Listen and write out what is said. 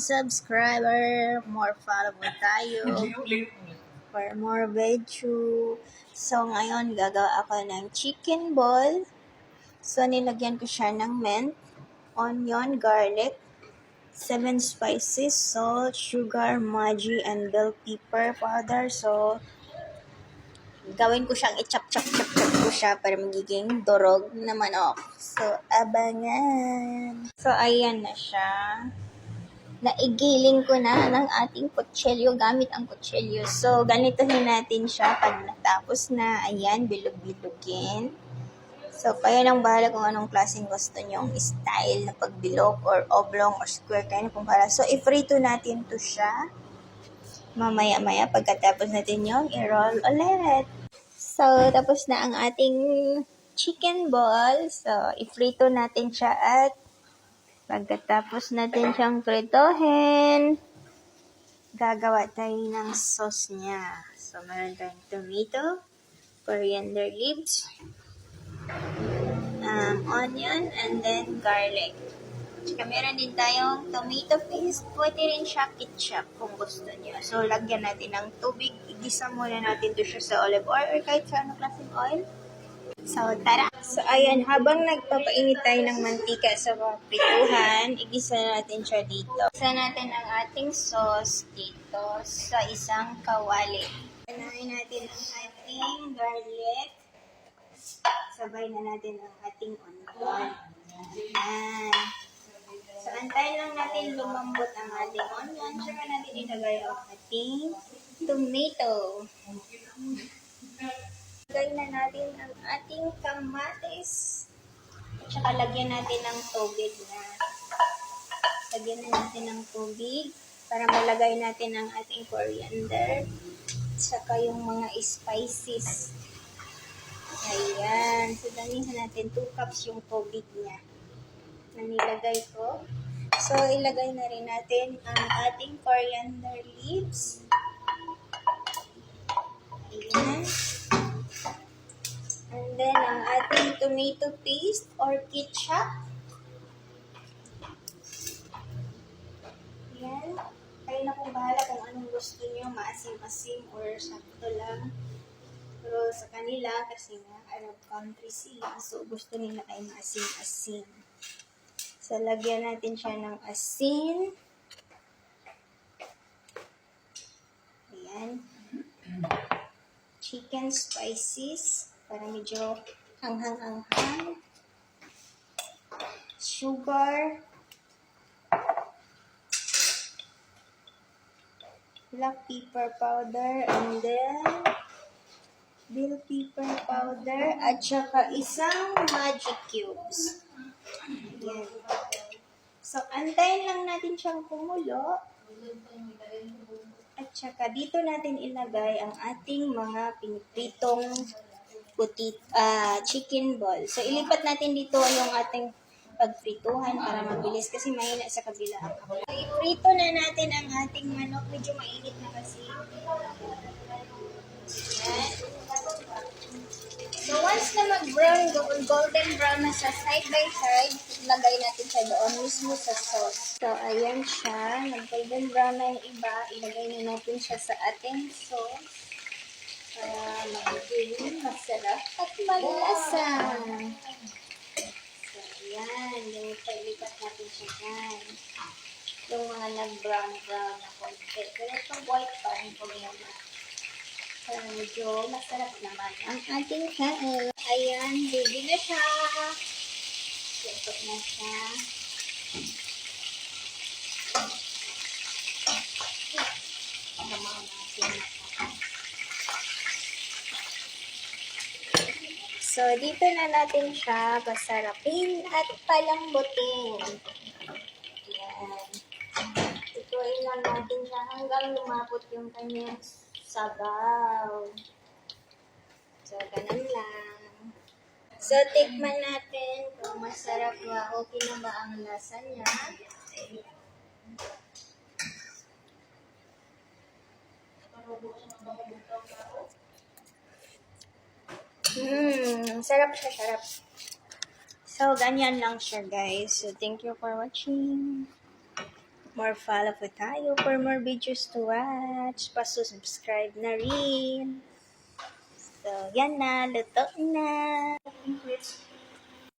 subscriber. More follow mo tayo. For more video. So, ngayon, gagawa ako ng chicken ball. So, nilagyan ko siya ng mint, onion, garlic, 7 spices, salt, sugar, Maggi, and bell pepper powder. So, gawin ko siyang i-chop-chop-chop-chop ko siya para magiging dorog na manok. So, abangan. So, ayan na siya. Naigiling ko na ng ating kutsilyo gamit ang kutsilyo. So, ganitohin natin siya pag natapos na. Ayan, bilog-bilogin. So, kayo nang bahala kung anong klaseng gusto nyong style na pagbilog or oblong or square kayo kung para. So, i-frito natin to siya. Mamaya-maya, pagkatapos natin yung i-roll ulit. So, tapos na ang ating chicken ball. So, i-frito natin siya at pagkatapos natin siyang fritohin, gagawa tayo ng sauce niya. So, meron tayong tomato, coriander leaves, onion, and then garlic. Tsaka meron din tayong tomato paste. Pwede rin siya ketchup kung gusto niyo. So, lagyan natin ng tubig. Igisa muna natin to siya sa olive oil or kahit sa anong klaseng oil. So, tara! So, ayan, habang nagpapainit tayo ng mantika sa prituhan, igisa natin siya dito. Igisa natin ang ating sauce dito sa isang kawali. Panahin natin ang ating garlic. Sabay na natin ang ating onion. Ayan. So, antayin lang natin lumambot ang ating onion. Saka natin ilagay ang ating tomato. Lagay na natin ang ating kamatis. At saka lagyan natin ng tubig na. Lagyan na natin ng tubig para malagay natin ang ating coriander. At saka yung mga spices. Ayan. So, damihan natin 2 cups yung tubig niya na nilagay ko. So, ilagay na rin natin ang ating coriander leaves. Ayan. And then, ang ating tomato paste or ketchup. Ayan. Kayo na kung bahala kung anong gusto niyo, maasim-asim or sakto lang. Pero sa kanila, kasi nga, Arab country sila, so gusto nila ay maasim-asim. So, lagyan natin siya ng asin. Ayan. Chicken spices. Para medyo hanghang-hanghang. Sugar. Black pepper powder. And then, bell pepper powder. At saka isang Maggi cubes. Ayan. So, antayin lang natin siyang kumulo. At saka dito natin ilagay ang ating mga pinipritong chicken ball. So, ilipat natin dito yung ating pagprituhan para mabilis kasi mahina sa kabila. So, iprito na natin ang ating manok. Medyo mainit na kasi. Ayan. So, once na mag-brown, golden brown na siya side by side, lagay natin siya doon mismo sa sauce. So, ayan siya. Nag-golden brown na yung iba. Ilagay na natin siya sa ating sauce. Para magiging masarap at malasa. So, ayan. Lipat natin siya dyan. Yung mga nag-brown-brown na konti. Pero itong white pa rin problema. Para medyo masarap naman ang ating kain. Ayan, ready na siya. Luto na siya. Tama natin. So, dito na natin siya pasarapin at palambutin. Ayan. Tutuin lang natin siya hanggang lumapot yung kanyang sabaw. So, ganun lang. So, tikman natin kung masarap ba, okay na ba ang lasa niya. Sarap siya, sarap. So, ganyan lang siya, guys. So, thank you for watching. More follow po tayo for more videos to watch. Pasusubscribe na rin. So, yan na. Luto na.